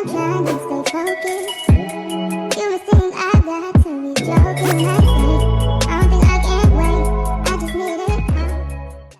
I'm trying to stay focused. You must think I got to be joking. I don't think I can wait. I just need it.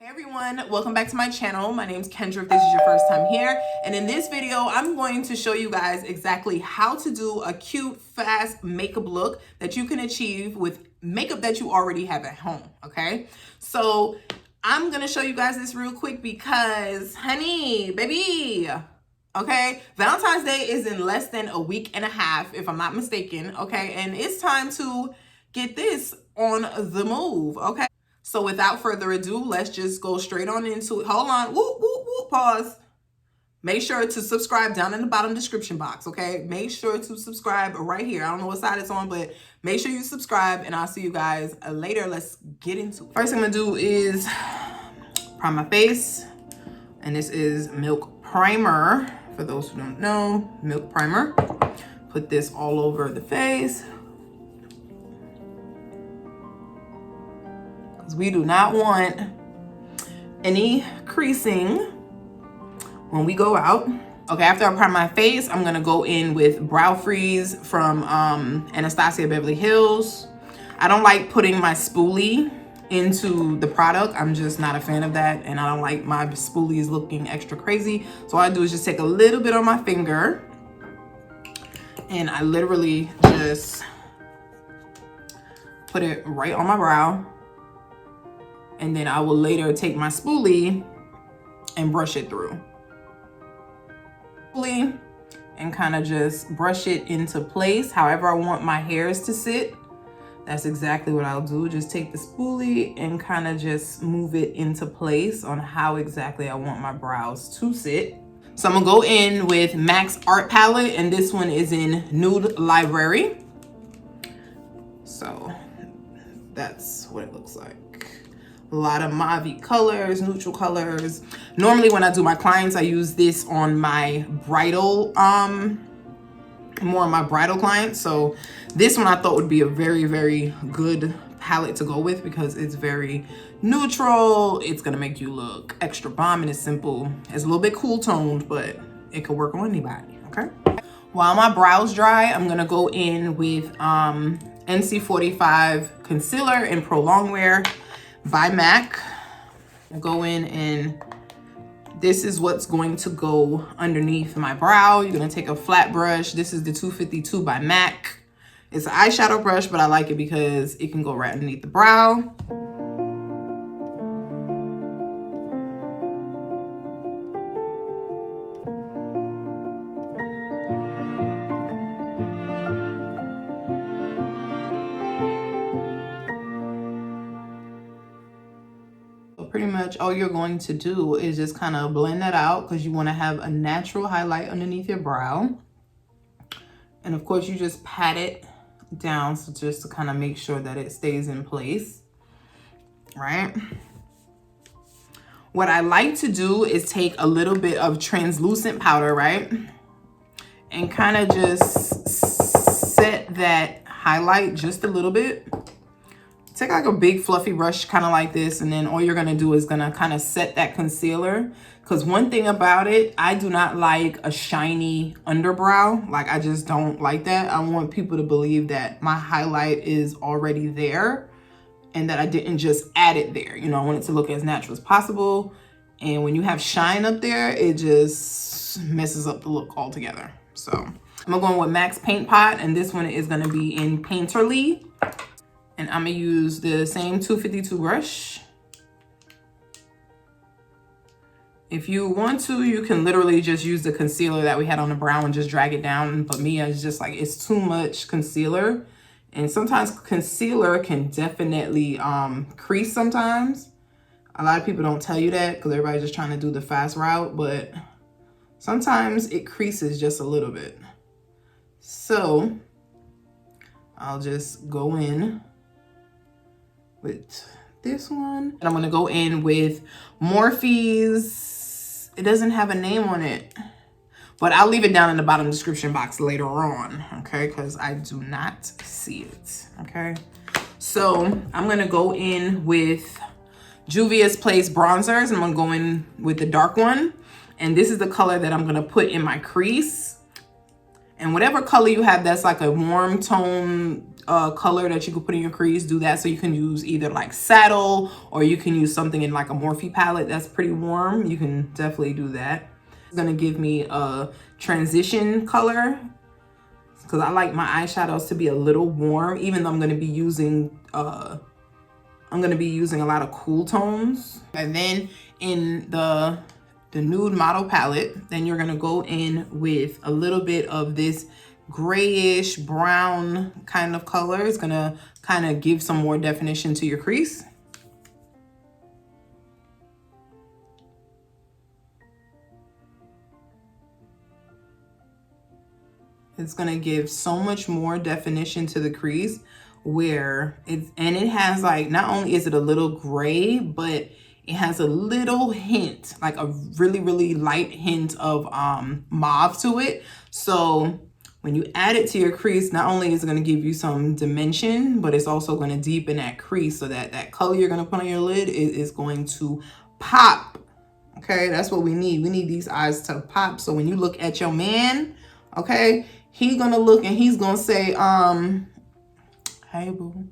Hey everyone, welcome back to my channel. My name's Kendra if this is your first time here. And in this video, I'm going to show you guys exactly how to do a cute, fast makeup look that you can achieve with makeup that you already have at home, okay? So I'm gonna show you guys this real quick because, honey, baby, okay, Valentine's Day is in less than a week and a half, if I'm not mistaken, okay? And it's time to get this on the move, okay? So without further ado, let's just go straight on into it. Hold on, whoop, whoop, whoop, pause. Make sure to subscribe down in the bottom description box, okay? Make sure to subscribe right here. I don't know what side it's on, but make sure you subscribe and I'll see you guys later. Let's get into it. First thing I'm gonna do is prime my face. And this is Milk Primer. For those who don't know, Milk Primer. Put this all over the face. Because we do not want any creasing when we go out. Okay, after I prime my face, I'm gonna go in with Brow Freeze from Anastasia Beverly Hills. I don't like putting my spoolie into the product. I'm just not a fan of that, and I don't like my spoolies looking extra crazy. So all I do is just take a little bit on my finger, and I literally just put it right on my brow, and then I will later take my spoolie and brush it through. And kind of just brush it into place however I want my hairs to sit. That's exactly what I'll do. Just take the spoolie and kind of just move it into place on how exactly I want my brows to sit. So I'm gonna go in with MAC's Art Palette, and this one is in Nude Library. So that's what it looks like. A lot of mauve colors, neutral colors. Normally when I do my clients, I use this on my bridal, more on my bridal clients. So this one I thought would be a very, very good palette to go with because it's very neutral. It's gonna make you look extra bomb, and it's simple. It's a little bit cool toned, but it could work on anybody, okay? While my brows dry, I'm gonna go in with NC45 Concealer in Prolong Wear by MAC. I'll go in, and this is what's going to go underneath my brow. You're gonna take a flat brush. This is the 252 by MAC. It's an eyeshadow brush, but I like it because it can go right underneath the brow. Pretty much all you're going to do is just kind of blend that out because you want to have a natural highlight underneath your brow. And of course you just pat it down, so just to kind of make sure that it stays in place, right? What I like to do is take a little bit of translucent powder, right? And kind of just set that highlight just a little bit. Take like a big fluffy brush kind of like this, and then all you're gonna do is gonna kind of set that concealer. Because one thing about it, I do not like a shiny underbrow. Like, I just don't like that. I want people to believe that my highlight is already there and that I didn't just add it there. You know, I want it to look as natural as possible. And when you have shine up there, it just messes up the look altogether. So I'm gonna go in with MAC's Paint Pot, and this one is gonna be in Painterly. And I'm gonna use the same 252 brush. If you want to, you can literally just use the concealer that we had on the brow and just drag it down. But me, it's just like, it's too much concealer. And sometimes concealer can definitely crease sometimes. A lot of people don't tell you that because everybody's just trying to do the fast route, but sometimes it creases just a little bit. So I'll just go in with this one. And I'm gonna go in with Morphe's. It doesn't have a name on it, but I'll leave it down in the bottom description box later on, okay? Because I do not see it, okay? So I'm gonna go in with Juvia's Place bronzers, and I'm gonna go in with the dark one. And this is the color that I'm gonna put in my crease. And whatever color you have that's like a warm tone color that you could put in your crease, do that. So you can use either like saddle, or you can use something in like a Morphe palette that's pretty warm. You can definitely do that. It's gonna give me a transition color because I like my eyeshadows to be a little warm, even though I'm gonna be using a lot of cool tones. And then in the nude model palette, then you're gonna go in with a little bit of this grayish brown kind of color. It's gonna kind of give some more definition to your crease. It's gonna give so much more definition to the crease, where it has like, not only is it a little gray, but it has a little hint, like a really, really light hint of mauve to it. So when you add it to your crease, not only is it going to give you some dimension, but it's also going to deepen that crease, so that that color you're going to put on your lid is going to pop. Okay, that's what we need. We need these eyes to pop. So when you look at your man, okay, he's going to look and he's going to say, hey, boo.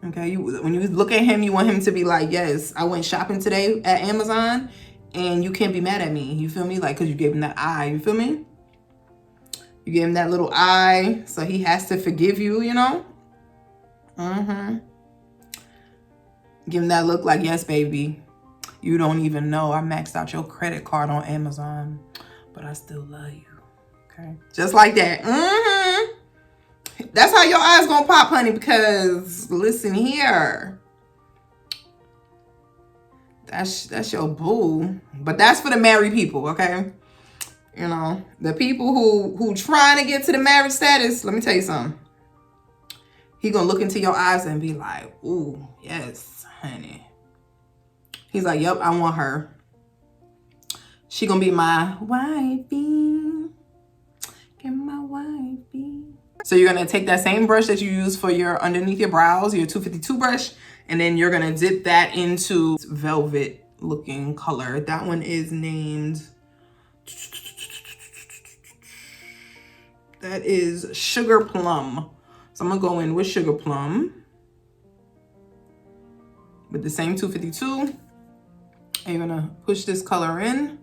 Okay, when you look at him, you want him to be like, yes, I went shopping today at Amazon and you can't be mad at me. You feel me? Like, because you gave him that eye. You feel me? You gave him that little eye, so he has to forgive you, you know? Give him that look like, yes, baby. You don't even know I maxed out your credit card on Amazon, but I still love you. Okay? Just like that. That's how your eyes gonna pop, honey, because listen here. That's your boo. But that's for the married people, okay? You know, the people who trying to get to the marriage status, let me tell you something. He gonna look into your eyes and be like, ooh, yes, honey. He's like, yep, I want her. She gonna be my wifey. Get my wifey. So you're gonna take that same brush that you use for your underneath your brows, your 252 brush, and then you're gonna dip that into velvet looking color. That one is named, that is Sugar Plum. So I'm gonna go in with Sugar Plum with the same 252. And you're gonna push this color in.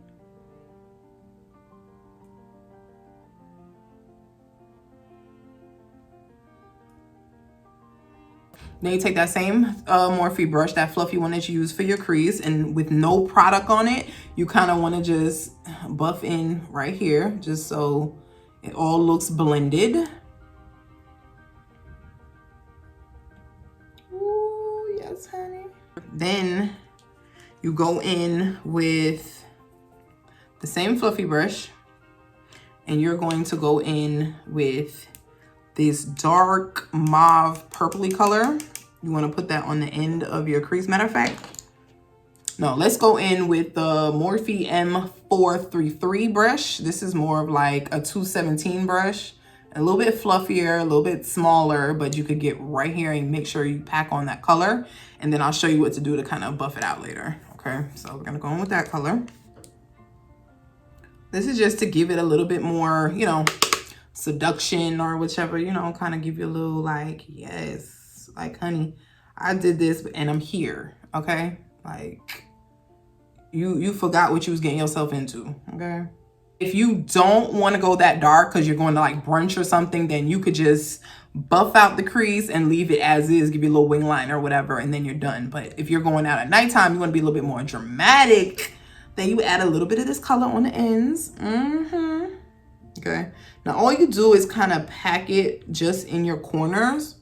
Then you take that same Morphe brush, that fluffy one that you use for your crease, and with no product on it, you kind of want to just buff in right here, just so it all looks blended. Ooh, yes, honey. Then you go in with the same fluffy brush, and you're going to go in with this dark mauve purpley color. You want to put that on the end of your crease. Matter of fact, no, let's go in with the Morphe M433 brush. This is more of like a 217 brush, a little bit fluffier, a little bit smaller, but you could get right here and make sure you pack on that color. And then I'll show you what to do to kind of buff it out later. Okay, so we're gonna go in with that color. This is just to give it a little bit more, you know, seduction or whichever, you know, kind of give you a little like, yes, like, honey, I did this and I'm here. Okay, like you forgot what you was getting yourself into. Okay, if you don't want to go that dark because you're going to like brunch or something, then you could just buff out the crease and leave it as is, give you a little wing line or whatever, and then you're done. But if you're going out at nighttime, you want to be a little bit more dramatic, then you add a little bit of this color on the ends. Okay, now all you do is kind of pack it just in your corners,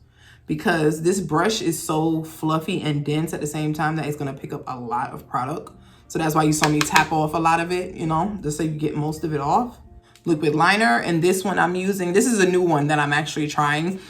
because this brush is so fluffy and dense at the same time that it's going to pick up a lot of product. So that's why you saw me tap off a lot of it, you know, just so you get most of it off. Liquid liner, and this one I'm using, this is a new one that I'm actually trying.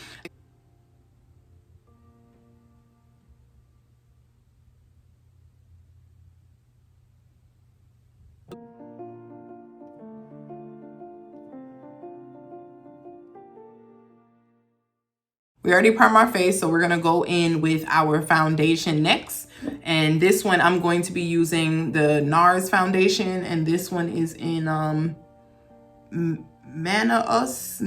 We already primed our face, so we're gonna go in with our foundation next. And this one, I'm going to be using the NARS foundation, and this one is in Manicus.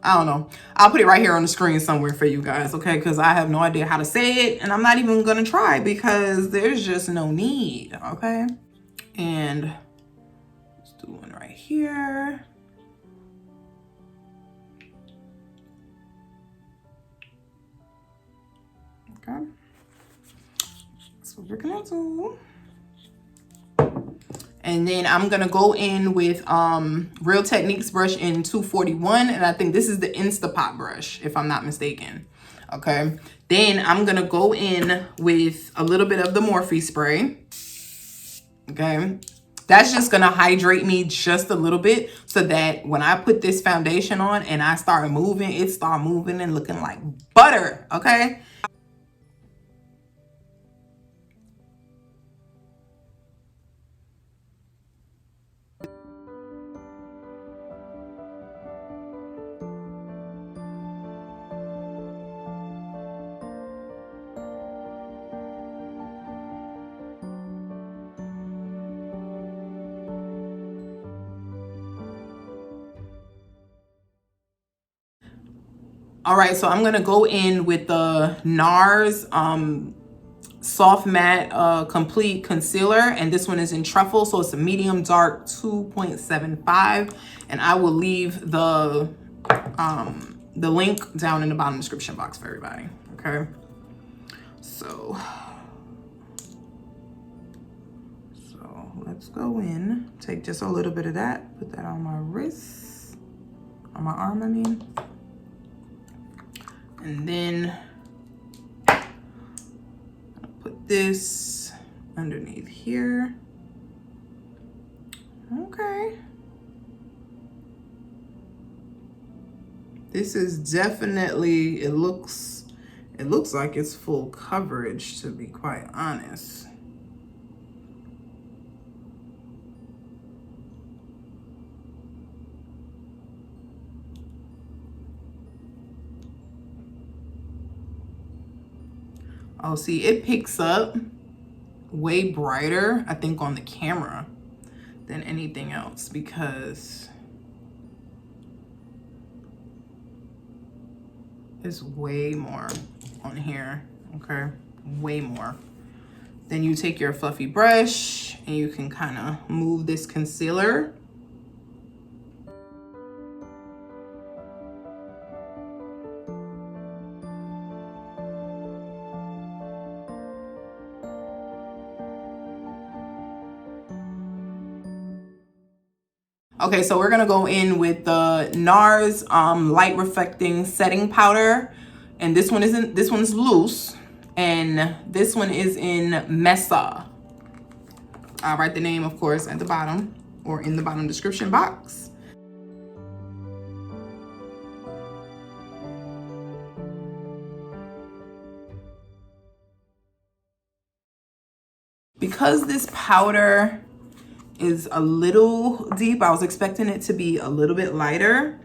I don't know. I'll put it right here on the screen somewhere for you guys, okay? Because I have no idea how to say it, and I'm not even gonna try because there's just no need, okay? And let's do one right here. Okay. That's what we're gonna do. And then I'm gonna go in with Real Techniques brush in 241, and I think this is the Instapot brush, if I'm not mistaken. Okay. Then I'm gonna go in with a little bit of the Morphe spray. Okay. That's just gonna hydrate me just a little bit so that when I put this foundation on and I start moving, it start moving and looking like butter. Okay. All right, so I'm gonna go in with the NARS Soft Matte Complete Concealer, and this one is in Truffle, so it's a medium dark 2.75, and I will leave the link down in the bottom description box for everybody. Okay, so let's go in, take just a little bit of that, put that on my wrist, on my arm, I mean. And then I'll put this underneath here. Okay. This is definitely, it looks like it's full coverage, to be quite honest. Oh, see, it picks up way brighter, I think, on the camera than anything else because it's way more on here, okay? Way more. Then you take your fluffy brush and you can kind of move this concealer. Okay, so we're gonna go in with the NARS Light Reflecting Setting Powder, and this one's loose, and this one is in MESA. I'll write the name, of course, at the bottom or in the bottom description box. Because this powder is a little deep, I was expecting it to be a little bit lighter,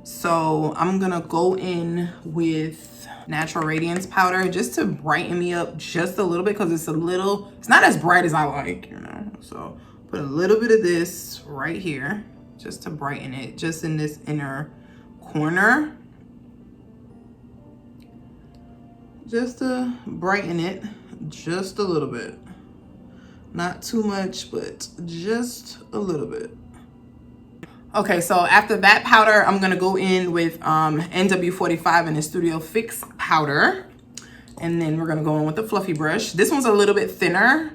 so I'm gonna go in with Natural Radiance powder just to brighten me up just a little bit, because it's not as bright as I like, you know. So put a little bit of this right here just to brighten it, just in this inner corner, just to brighten it just a little bit. Not too much, but just a little bit. Okay, so after that powder, I'm gonna go in with NW45 and the Studio Fix powder. And then we're gonna go in with the fluffy brush. This one's a little bit thinner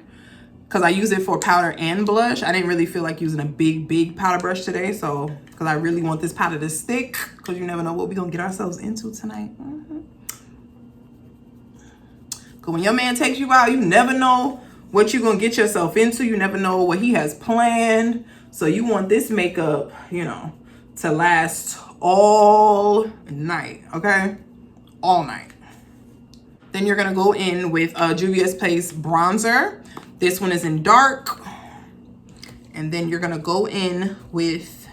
because I use it for powder and blush. I didn't really feel like using a big powder brush today, so because I really want this powder to stick, because you never know what we're gonna get ourselves into tonight. Because when your man takes you out, you never know what you're gonna get yourself into. You never know what he has planned. So you want this makeup, you know, to last all night, okay? All night. Then you're gonna go in with Juvia's Place bronzer. This one is in dark. And then you're gonna go in with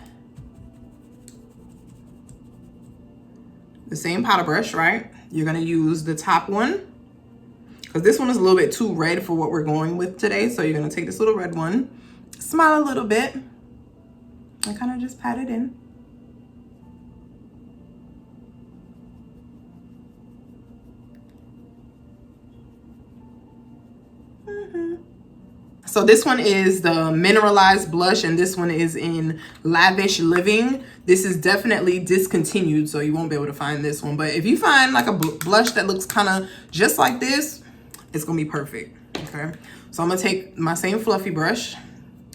the same powder brush, right? You're gonna use the top one, because this one is a little bit too red for what we're going with today. So you're gonna take this little red one, smile a little bit, and kind of just pat it in. So this one is the mineralized blush, and this one is in Lavish Living. This is definitely discontinued, so you won't be able to find this one. But if you find like a blush that looks kind of just like this, it's gonna be perfect. Okay, so I'm gonna take my same fluffy brush,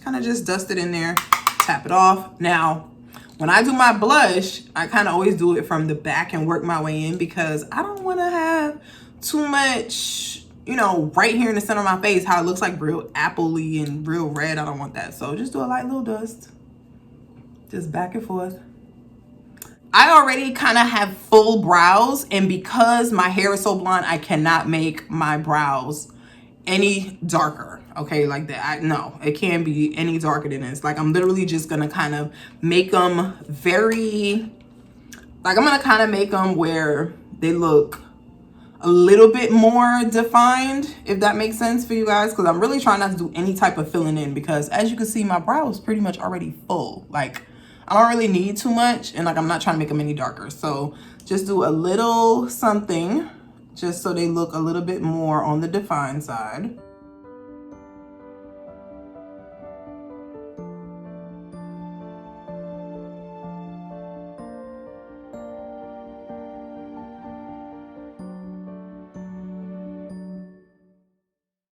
kind of just dust it in there, tap it off. Now, when I do my blush, I kind of always do it from the back and work my way in, because I don't want to have too much, you know, right here in the center of my face, how it looks like real apple-y and real red. I don't want that. So just do a light little dust, just back and forth. I already kind of have full brows, and because my hair is so blonde, I cannot make my brows any darker. Okay, like that. No, it can't be any darker than this. Like, I'm literally just gonna kind of make them very, like, I'm gonna kind of make them where they look a little bit more defined, if that makes sense for you guys, because I'm really trying not to do any type of filling in, because as you can see, my brow is pretty much already full. Like, I don't really need too much, and like, I'm not trying to make them any darker. So just do a little something just so they look a little bit more on the defined side.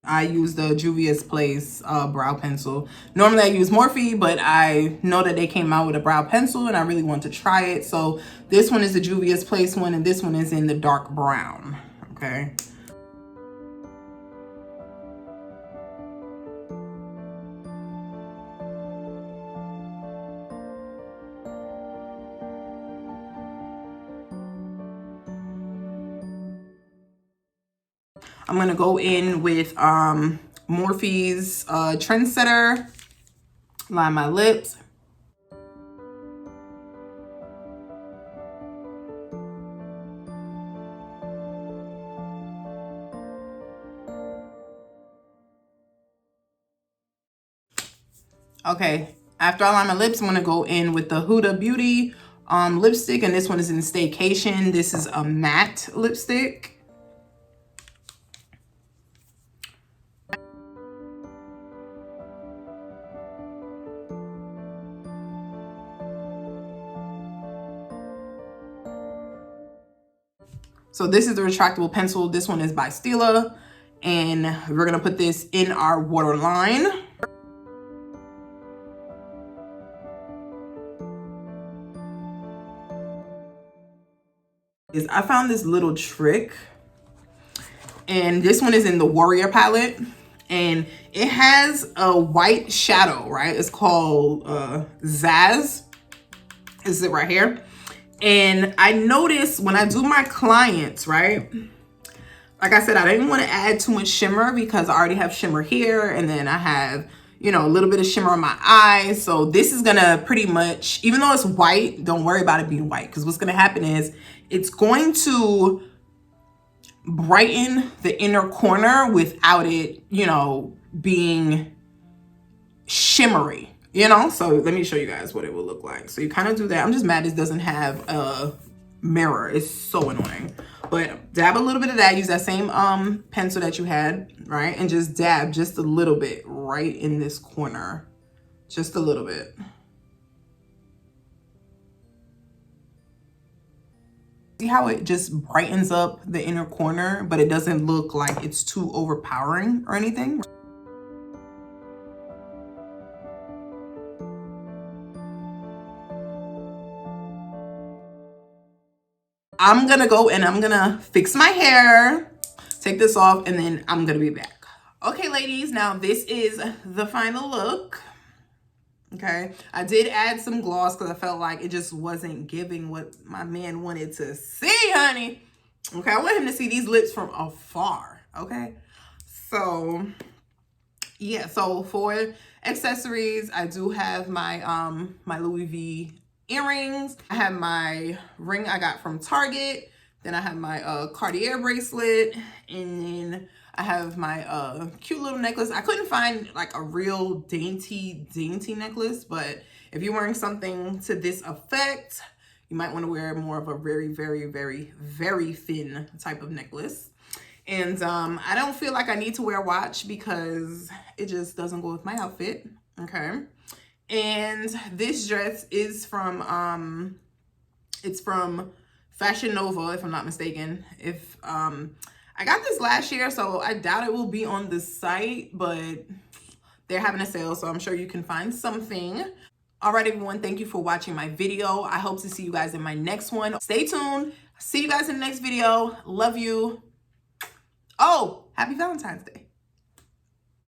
I use the Juvia's Place brow pencil. Normally I use Morphe, but I know that they came out with a brow pencil and I really want to try it. So this one is the Juvia's Place one, and this one is in the dark brown. Okay. I'm gonna go in with Morphe's Trendsetter, line my lips. Okay, after I line my lips, I'm gonna go in with the Huda Beauty lipstick, and this one is in Staycation. This is a matte lipstick. So this is the retractable pencil. This one is by Stila, and we're gonna put this in our waterline. I found this little trick, and this one is in the Warrior palette, and it has a white shadow, right? It's called Zaz. This is it right here. And I noticed when I do my clients, right? Like I said, I didn't want to add too much shimmer because I already have shimmer here, and then I have, you know, a little bit of shimmer on my eyes. So this is gonna pretty much, even though it's white, don't worry about it being white, because what's gonna happen is it's going to brighten the inner corner without it, you know, being shimmery. You know, so let me show you guys what it will look like. So you kind of do that. I'm just mad this doesn't have a mirror. It's so annoying. But dab a little bit of that. Use that same pencil that you had, right? And just dab just a little bit right in this corner. Just a little bit. See how it just brightens up the inner corner, but it doesn't look like it's too overpowering or anything. I'm gonna go and I'm gonna fix my hair, take this off, and then I'm gonna be back. Okay, ladies, now this is the final look. Okay, I did add some gloss because I felt like it just wasn't giving what my man wanted to see, honey. Okay, I want him to see these lips from afar. Okay, so yeah, so for accessories, I do have my my Louis V earrings. I have my ring I got from Target. Then I have my Cartier bracelet, and then I have my cute little necklace. I couldn't find like a real dainty necklace, but If you're wearing something to this effect, you might want to wear more of a very, very, very, very thin type of necklace. And I don't feel like I need to wear a watch because it just doesn't go with my outfit. Okay. And this dress is from it's from Fashion Nova, if I'm not mistaken. If I got this last year, so I doubt it will be on the site, but they're having a sale, so I'm sure you can find something. All right, everyone, thank you for watching my video. I hope to see you guys in my next one. Stay tuned. See you guys in the next video. Love you. Oh, happy Valentine's Day.